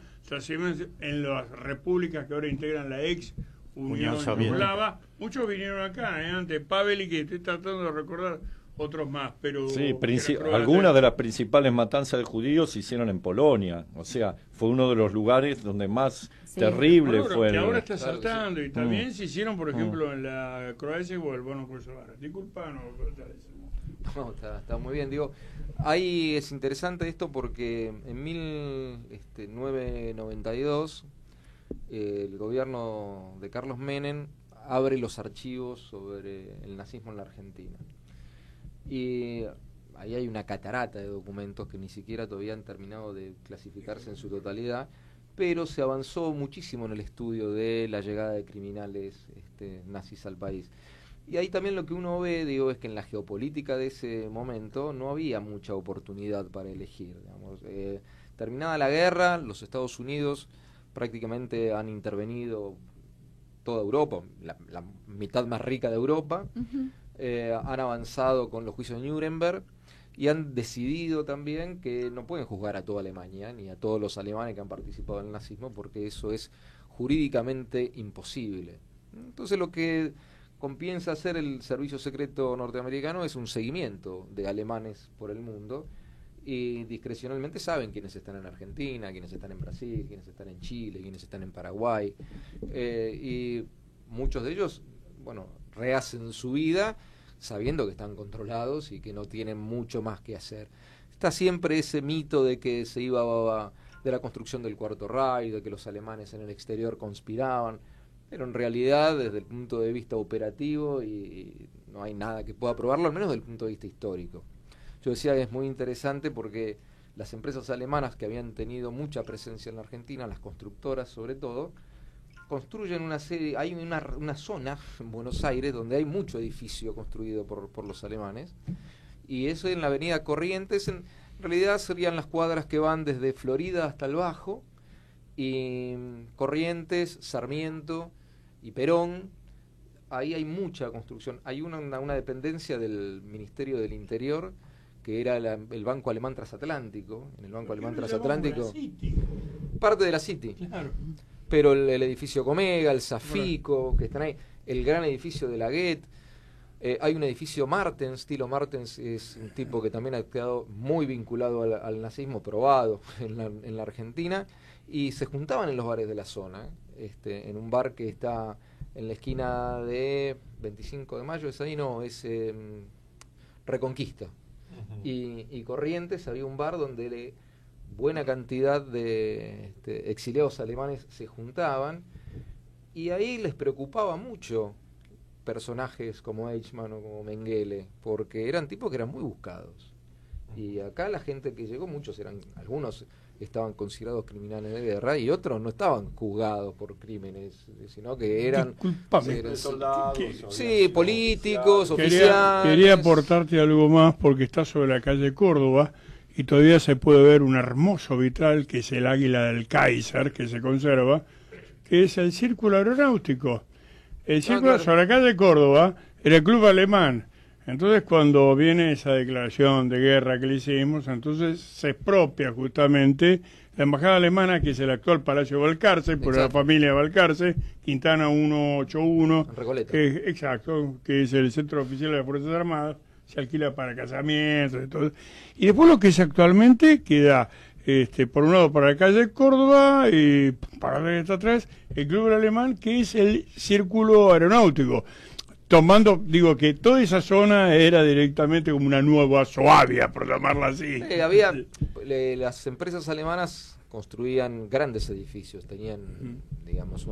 en las repúblicas que ahora integran la ex Unión Yugoslava. Muchos vinieron acá, Ante Pavelic, y estoy tratando de recordar otros más, pero... Sí, algunas de las principales matanzas de judíos se hicieron en Polonia, o sea, fue uno de los lugares donde más terrible fue. Que ahora está saltando, y también se hicieron, por ejemplo, en la Croacia o el bono kosovar. Disculpa, no, está muy bien, digo, ahí es interesante esto porque en 1992 el gobierno de Carlos Menem abre los archivos sobre el nazismo en la Argentina. Y ahí hay una catarata de documentos que ni siquiera todavía han terminado de clasificarse en su totalidad, pero se avanzó muchísimo en el estudio de la llegada de criminales nazis al país. Y ahí también lo que uno ve, digo, es que en la geopolítica de ese momento no había mucha oportunidad para elegir. Digamos. Terminada la guerra, los Estados Unidos prácticamente han intervenido toda Europa, la mitad más rica de Europa. Han avanzado con los juicios de Nuremberg y han decidido también que no pueden juzgar a toda Alemania ni a todos los alemanes que han participado en el nazismo, porque eso es jurídicamente imposible. Entonces lo que comienza a hacer el servicio secreto norteamericano es un seguimiento de alemanes por el mundo, y discrecionalmente saben quiénes están en Argentina, quiénes están en Brasil, quiénes están en Chile, quiénes están en Paraguay, y muchos de ellos, bueno, rehacen su vida sabiendo que están controlados y que no tienen mucho más que hacer. Está siempre ese mito de que se iba de la construcción del Cuarto Reich, de que los alemanes en el exterior conspiraban, pero en realidad desde el punto de vista operativo y no hay nada que pueda probarlo, al menos desde el punto de vista histórico. Yo decía que es muy interesante porque las empresas alemanas que habían tenido mucha presencia en la Argentina, las constructoras sobre todo, construyen una serie, hay una zona en Buenos Aires donde hay mucho edificio construido por los alemanes, y eso en la avenida Corrientes, en realidad serían las cuadras que van desde Florida hasta el Bajo, y Corrientes, Sarmiento y Perón, ahí hay mucha construcción. Hay una dependencia del Ministerio del Interior, que era el Banco Alemán Transatlántico. En el Banco Alemán Transatlántico, parte de la City. Claro. Pero el edificio Comega, el Safico, que están ahí, el gran edificio de la Goethe, hay un edificio Martens. Tilo Martens es un tipo que también ha quedado muy vinculado al nazismo, probado en la Argentina, y se juntaban en los bares de la zona, en un bar que está en la esquina de 25 de Mayo, es ahí, no, es Reconquista. Y Corrientes había un bar donde buena cantidad de exiliados alemanes se juntaban, y ahí les preocupaba mucho personajes como Eichmann o como Mengele, porque eran tipos que eran muy buscados. Y acá la gente que llegó, algunos estaban considerados criminales de guerra y otros no estaban juzgados por crímenes, sino que eran soldados, políticos, oficiales. Quería aportarte algo más, porque está sobre la calle Córdoba y todavía se puede ver un hermoso vitral que es el águila del Kaiser, que se conserva, que es el Círculo Aeronáutico. El Círculo sobre la calle Córdoba era el club alemán. Entonces, cuando viene esa declaración de guerra que le hicimos, entonces se expropia justamente la embajada alemana, que es el actual Palacio de Balcarce, por la familia de Balcarce, Quintana 181, que es el centro oficial de las Fuerzas Armadas, se alquila para casamientos y todo. Y después lo que es actualmente queda por un lado para la calle Córdoba y para ver está atrás el Club Alemán, que es el círculo aeronáutico. Tomando, digo que toda esa zona era directamente como una nueva Suabia, por llamarla así. Las empresas alemanas construían grandes edificios, tenían, digamos,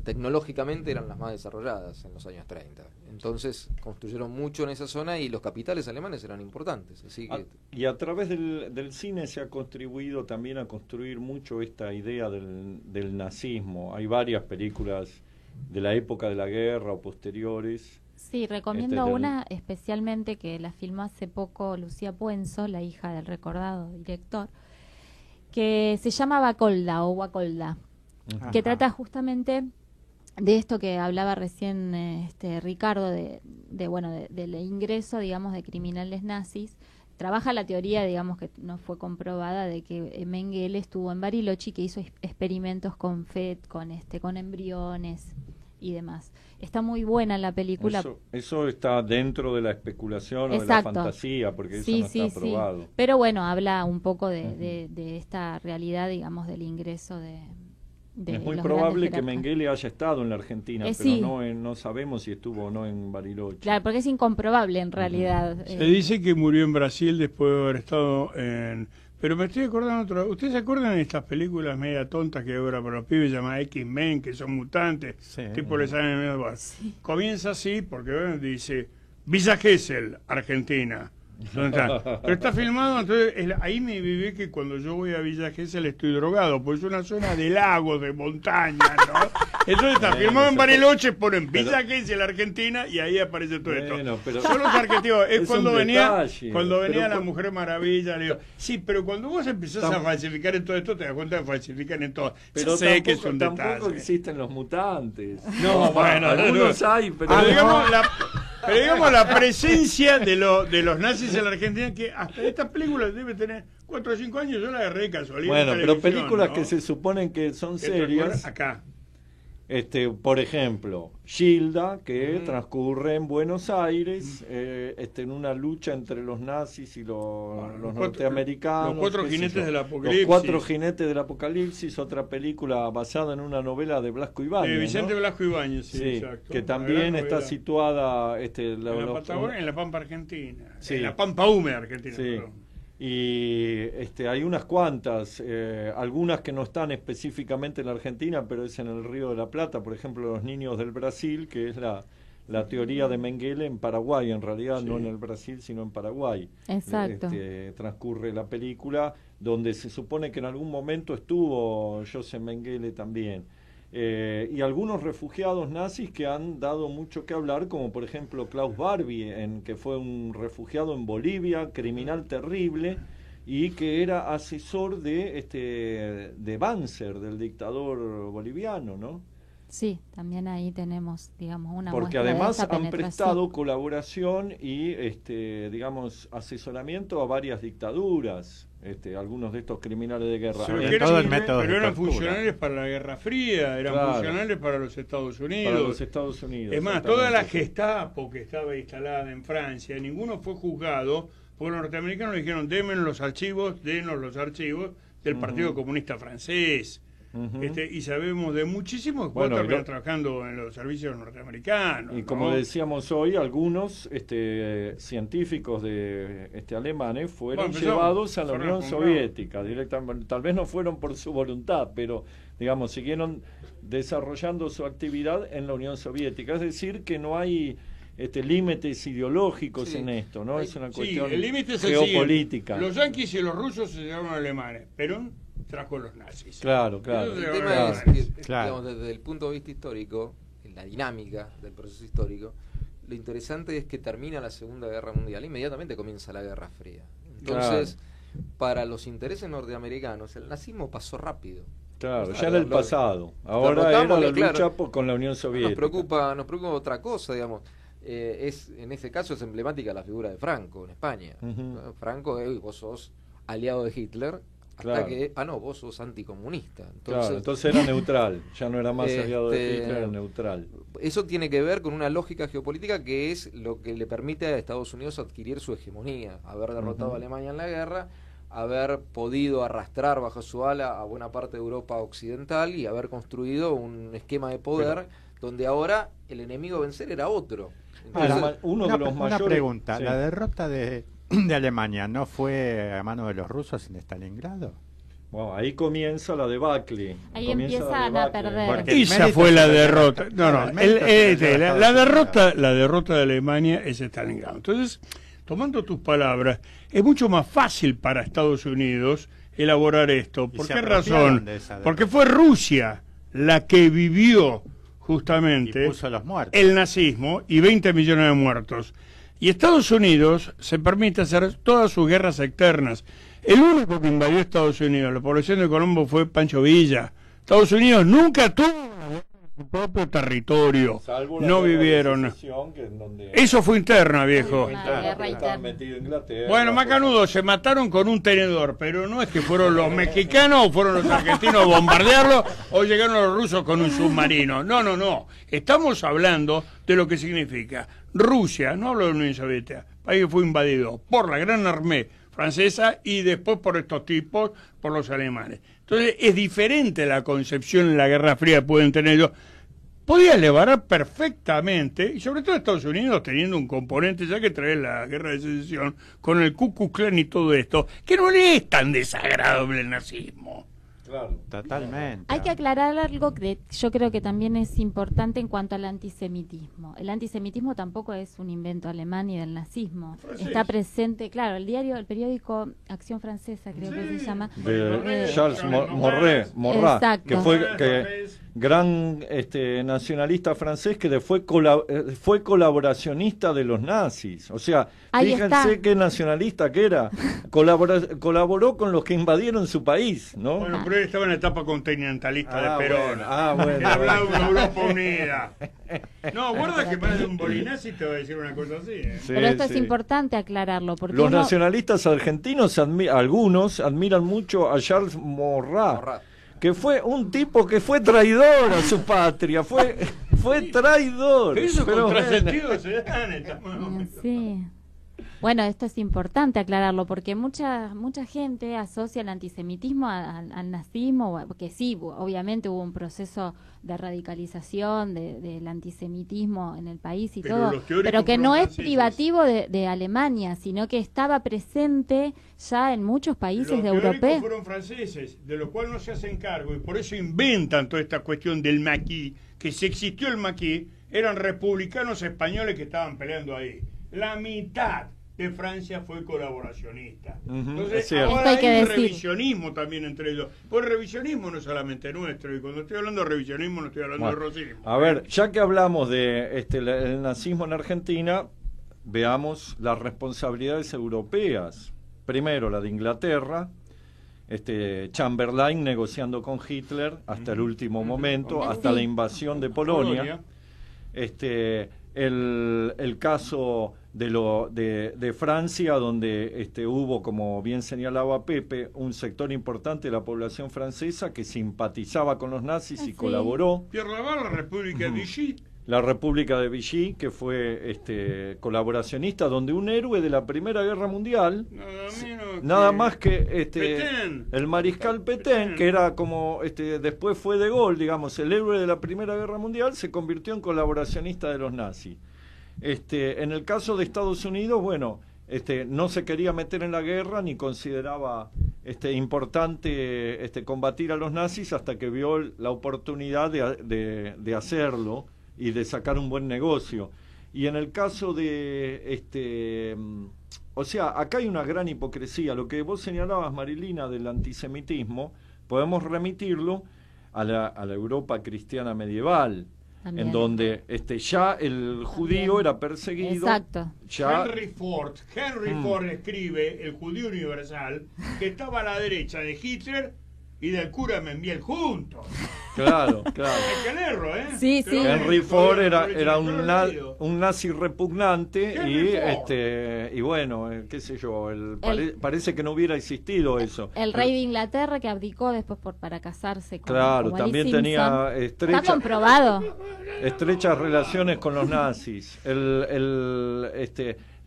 tecnológicamente eran las más desarrolladas en los años 30. Entonces construyeron mucho en esa zona y los capitales alemanes eran importantes. Así que... Y a través del cine se ha contribuido también a construir mucho esta idea del nazismo. Hay varias películas de la época de la guerra o posteriores. Sí, recomiendo una especialmente que la filmó hace poco Lucía Puenzo, la hija del recordado director, que se llama Bacolda o Guacolda, que trata justamente de esto que hablaba recién Ricardo, del ingreso, digamos, de criminales nazis. Trabaja la teoría, digamos, que no fue comprobada, de que Mengele estuvo en Bariloche y que hizo experimentos con con embriones y demás. Está muy buena la película. Eso está dentro de la especulación o de la fantasía, porque eso no está probado. Sí. Pero bueno, habla un poco de esta realidad, digamos, del ingreso de es muy probable que Mengele haya estado en la Argentina, pero no sabemos si estuvo o no en Bariloche. Claro, porque es incomprobable en realidad. Se dice que murió en Brasil después de haber estado en... Pero me estoy acordando otra. ¿Ustedes se acuerdan de estas películas media tontas que ahora para los pibes llamadas X-Men, que son mutantes? Sí. Tipo les salen en el bar. Sí. Comienza así porque dice Villa Gesell, Argentina. ¿Dónde está? Pero está filmado, entonces ahí me viví que cuando yo voy a Villa Gesell estoy drogado, porque es una zona de lagos, de montaña, ¿no? Entonces está filmado en Bariloche, ponen Villa Gesell, Argentina, y ahí aparece todo esto. Son los argentinos. Es cuando venía la Mujer Maravilla, le digo, sí, pero cuando vos empezás a falsificar en todo esto, te das cuenta que falsifican en todo. Pero yo sé que es un detalle. Tampoco existen los mutantes. No, bueno, algunos hay, pero digamos la presencia de los nazis en la Argentina, que hasta estas películas debe tener 4 o 5 años, yo la agarré de casualidad. Bueno, pero películas, ¿no?, que se suponen que son serias. Acá. Por ejemplo, Gilda, que transcurre en Buenos Aires, en una lucha entre los nazis y los norteamericanos. Los 4 jinetes del Apocalipsis. Los 4 jinetes del Apocalipsis, otra película basada en una novela de Blasco Ibáñez. De Vicente Blasco Ibáñez, sí, exacto. Que también está situada en la Patagonia, en la Pampa Argentina. Sí. En la Pampa húmeda Argentina, sí. Perdón. Y hay unas cuantas, algunas que no están específicamente en la Argentina, pero es en el Río de la Plata, por ejemplo, Los Niños del Brasil, que es la teoría de Mengele en Paraguay, en realidad no en el Brasil, sino en Paraguay. Exacto. Transcurre la película donde se supone que en algún momento estuvo Joseph Mengele también. Y algunos refugiados nazis que han dado mucho que hablar, como por ejemplo Klaus Barbie, que fue un refugiado en Bolivia, criminal terrible, y que era asesor de Banzer, del dictador boliviano, ¿no? Sí, también ahí tenemos, digamos, una porque muestra además de esa han prestado colaboración y, digamos, asesoramiento a varias dictaduras. Algunos de estos criminales de guerra. Pero eran funcionarios para la Guerra Fría, eran funcionarios para los Estados Unidos. Para los Estados Unidos. Es más, toda la Gestapo que estaba instalada en Francia, ninguno fue juzgado, porque los norteamericanos le dijeron, denos los archivos del Partido Comunista Francés. Y sabemos de muchísimos que estaban trabajando en los servicios norteamericanos. Y como decíamos hoy, algunos científicos alemanes fueron llevados a la Unión Soviética directamente. Tal vez no fueron por su voluntad, pero digamos siguieron desarrollando su actividad en la Unión Soviética. Es decir, que no hay límites ideológicos en esto, ¿no? Es una cuestión geopolítica. Los yanquis y los rusos se llamaron alemanes, pero trajo los nazis. Claro. El tema es que, digamos, desde el punto de vista histórico, en la dinámica del proceso histórico, lo interesante es que termina la Segunda Guerra Mundial, inmediatamente comienza la Guerra Fría. Entonces, para los intereses norteamericanos, el nazismo pasó rápido. Claro, ya era el pasado. Ahora era la lucha con la Unión Soviética. Nos preocupa otra cosa, digamos. En ese caso es emblemática la figura de Franco en España. Franco, vos sos aliado de Hitler. Hasta que, vos sos anticomunista. Entonces era neutral, ya no era más aliado de Hitler, era neutral. Eso tiene que ver con una lógica geopolítica que es lo que le permite a Estados Unidos adquirir su hegemonía, haber derrotado a Alemania en la guerra, haber podido arrastrar bajo su ala a buena parte de Europa occidental y haber construido un esquema de poder donde ahora el enemigo a vencer era otro. Entonces, Una pregunta, sí. ¿La derrota de Alemania no fue a mano de los rusos en Stalingrado? Bueno, ahí comienza la debacle. Ahí empiezan a perder. Porque esa fue la derrota. No, el mérito se lo lleva la derrota de Alemania es Stalingrado. Entonces, tomando tus palabras, es mucho más fácil para Estados Unidos elaborar esto. ¿Por se qué apropiaron razón? de esa derrota. Porque fue Rusia la que vivió Y justamente puso los muertos. el nazismo y 20 millones de muertos. Y Estados Unidos se permite hacer todas sus guerras externas. El único que invadió Estados Unidos, la población de Colombo, fue Pancho Villa. Estados Unidos nunca tuvo su propio territorio. Salvo la No guerra de vivieron. secesión, que en donde Eso fue interna, viejo. Una guerra estaba interna. metido Inglaterra. Bueno, Macanudo, se mataron con un tenedor, pero no es que fueron los mexicanos o fueron los argentinos a bombardearlo o llegaron los rusos con un submarino. No, no, no. Estamos hablando de lo que significa Rusia, no hablo de la Unión Soviética, país que fue invadido por la Gran Armée francesa y después por estos tipos, por los alemanes. Entonces es diferente la concepción en la Guerra Fría que pueden tener ellos. Podía elevar perfectamente, y sobre todo Estados Unidos teniendo un componente, ya que trae la guerra de secesión, con el Ku Klux Klan y todo esto, que no le es tan desagradable el nazismo. Claro. Totalmente. Hay que aclarar algo que yo creo que también es importante en cuanto al antisemitismo. El antisemitismo tampoco es un invento alemán ni del nazismo. Francés. Está presente, claro, el periódico Acción Francesa, creo que se llama. De Eh, Charles Maurras, Exacto. que fue gran nacionalista francés que fue colaboracionista de los nazis. O sea, Ahí fíjense está. qué nacionalista que era. Colaboró con los que invadieron su país, ¿no? Bueno, pero él estaba en la etapa continentalista de Perón. bueno. Él hablaba de una Europa unida. No, guarda que parece un bolinazi y te va a decir una cosa así. Sí, Pero esto es sí. importante aclararlo, porque Los uno- nacionalistas argentinos, algunos admiran mucho a Charles Maurras, Maurras. que fue un tipo que fue traidor a su patria, fue traidor. Pero eso Pero contrasentido se dan. Estamos... Sí. Bueno, esto es importante aclararlo porque mucha gente asocia el antisemitismo al nazismo, que sí, obviamente hubo un proceso de radicalización del antisemitismo en el país y Pero todo, los teóricos pero que no es franceses- privativo de Alemania, sino que estaba presente ya en muchos países Los teóricos europeos. fueron franceses, de lo cual no se hacen cargo, y por eso inventan toda esta cuestión del maquis, que si existió el maquis, eran republicanos españoles que estaban peleando ahí. La mitad de Francia fue colaboracionista. Ujú, Entonces, es cierto. ahora Esto hay que hay un decir. revisionismo también entre ellos. Pues el revisionismo no es solamente nuestro, y cuando estoy hablando de revisionismo no estoy hablando Bueno, de rosismo. a ver, ya que hablamos de el nazismo en Argentina, veamos las responsabilidades europeas. Primero, la de Inglaterra, Chamberlain negociando con Hitler hasta el último momento, hasta la invasión de Polonia. El caso de Francia, donde hubo, como bien señalaba Pepe, un sector importante de la población francesa que simpatizaba con los nazis y Sí. colaboró. Pierre Laval, la República de Vichy. La República de Vichy, que fue colaboracionista, donde un héroe de la Primera Guerra Mundial, nada más que Pétain. el mariscal Pétain, que era como después fue de Gaulle, digamos, el héroe de la Primera Guerra Mundial, se convirtió en colaboracionista de los nazis. En el caso de Estados Unidos, bueno, no se quería meter en la guerra ni consideraba importante combatir a los nazis hasta que vio la oportunidad de hacerlo y de sacar un buen negocio. Y en el caso de o sea, acá hay una gran hipocresía. Lo que vos señalabas, Marilina, del antisemitismo, podemos remitirlo a la Europa cristiana medieval, También. en donde ya el judío era perseguido. Exacto. Ya, Henry Ford escribe, el judío universal, que estaba a la derecha de Hitler y del cura Membiel juntos. claro. Hay que leerlo, ¿eh? Sí, Pero sí. Henry Ford era yo lo he leído. un nazi repugnante Henry Ford. y bueno, qué sé yo, El- parece que no hubiera existido eso. El rey de Inglaterra que abdicó después para casarse con Claro, con Wallis también Simpson. tenía Está comprobado. estrechas relaciones con los nazis.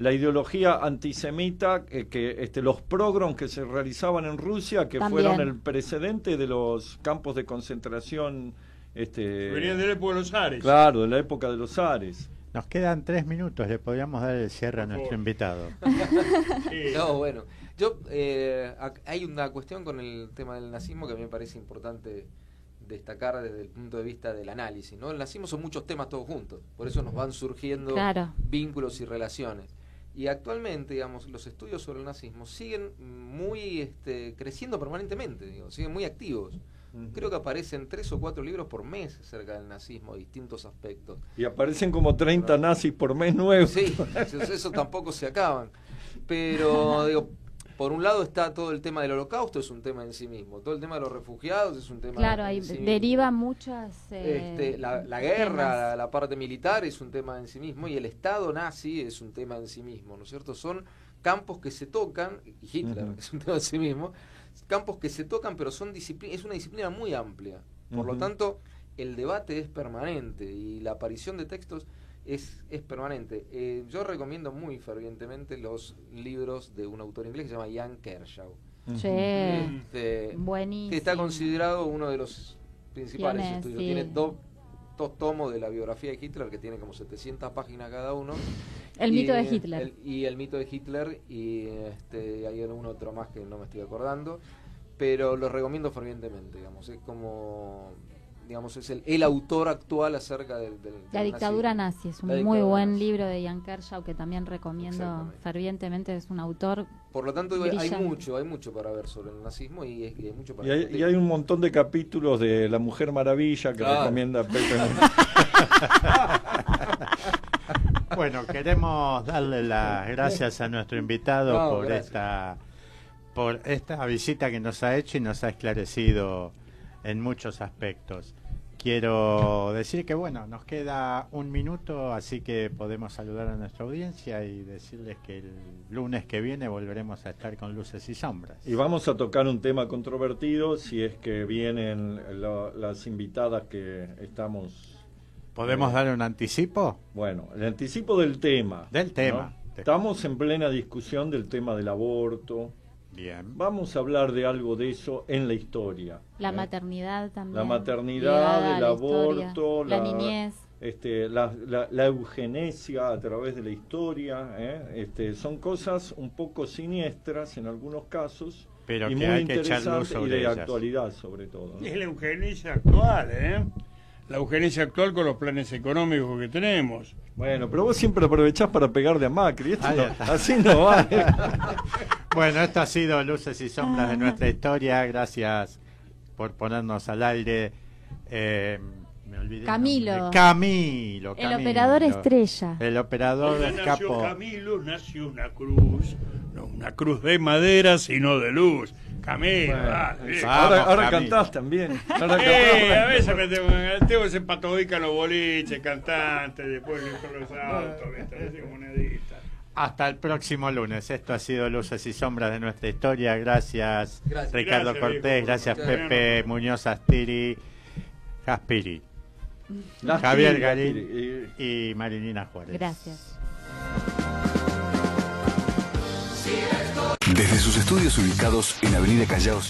la ideología antisemita, que los pogroms que se realizaban en Rusia, que También. fueron el precedente de los campos de concentración. Venían de la época de los Zares. Claro, de la época de los zares. Nos quedan 3 minutos, le podríamos dar el cierre a nuestro invitado. Sí. No, bueno, hay una cuestión con el tema del nazismo que a mí me parece importante destacar desde el punto de vista del análisis, ¿no? El nazismo son muchos temas todos juntos, por eso nos van surgiendo Claro. vínculos y relaciones. Y actualmente, digamos, los estudios sobre el nazismo siguen muy creciendo permanentemente, digo, siguen muy activos. Creo que aparecen 3 o 4 libros por mes acerca del nazismo, distintos aspectos. Y aparecen como 30 nazis por mes nuevos. Sí, eso tampoco se acaban. Pero, digo, por un lado está todo el tema del holocausto, es un tema en sí mismo. Todo el tema de los refugiados es un tema Claro, ahí en sí mismo. deriva muchas... La guerra, la parte militar es un tema en sí mismo, y el Estado nazi es un tema en sí mismo, ¿no es cierto? Son campos que se tocan, y Hitler es un tema en sí mismo, campos que se tocan, pero es una disciplina muy amplia. Por lo tanto, el debate es permanente y la aparición de textos es permanente. Yo recomiendo muy fervientemente los libros de un autor inglés que se llama Ian Kershaw. Buenísimo. Que está considerado uno de los principales Tiene, estudios. sí. Tiene dos tomos de la biografía de Hitler que tiene como 700 páginas cada uno. El mito de Hitler. El mito de Hitler, y hay algún otro más que no me estoy acordando, pero los recomiendo fervientemente, digamos. Es como, digamos, es el autor actual acerca del La dictadura nazi es un muy buen libro de Ian Kershaw que también recomiendo fervientemente. Es un autor. Por lo tanto, brillante. hay mucho para ver sobre el nazismo y hay mucho para Y hay un montón de capítulos de La Mujer Maravilla que recomienda Pepe. Bueno, queremos darle las gracias a nuestro invitado por esta visita que nos ha hecho y nos ha esclarecido en muchos aspectos. Quiero decir que bueno, nos queda 1 minuto, así que podemos saludar a nuestra audiencia y decirles que el lunes que viene volveremos a estar con Luces y Sombras. Y vamos a tocar un tema controvertido, si es que vienen las invitadas que estamos... ¿Podemos dar un anticipo? Bueno, el anticipo del tema. Del tema. ¿No? Estamos en plena discusión del tema del aborto. Bien. Vamos a hablar de algo de eso en la historia. La maternidad también. La maternidad, ligada a el la aborto, historia, la niñez. La eugenesia a través de la historia. Son cosas un poco siniestras en algunos casos, pero y que muy hay que echar luz interesantes y sobre de ellas. actualidad sobre todo, ¿no? Es la eugenesia actual, ¿eh? La eugenesia actual con los planes económicos que tenemos. Bueno, pero vos siempre aprovechás para pegarle a Macri. Esto Ahí no, está. así no vale. Bueno, esto ha sido Luces y Sombras de nuestra historia. Gracias por ponernos al aire. Me olvidé. Camilo. Camilo. El operador estrella. El operador Cuando del nació capo. Camilo, nació una cruz. No una cruz de madera, sino de luz. Camilo, Vamos, Ahora Camilo. cantás también. a veces tengo ese patodica en los boliches, cantantes, después con los autos, ¿viste? Monedita. Hasta el próximo lunes. Esto ha sido Luces y Sombras de nuestra historia. Gracias, Ricardo Gracias, Cortés. viejo. Gracias, Muchas Pepe gracias. Muñoz Astiri. Jaspiri. Javier Garín y Marilina Juárez. Gracias. Desde sus estudios ubicados en Avenida Callao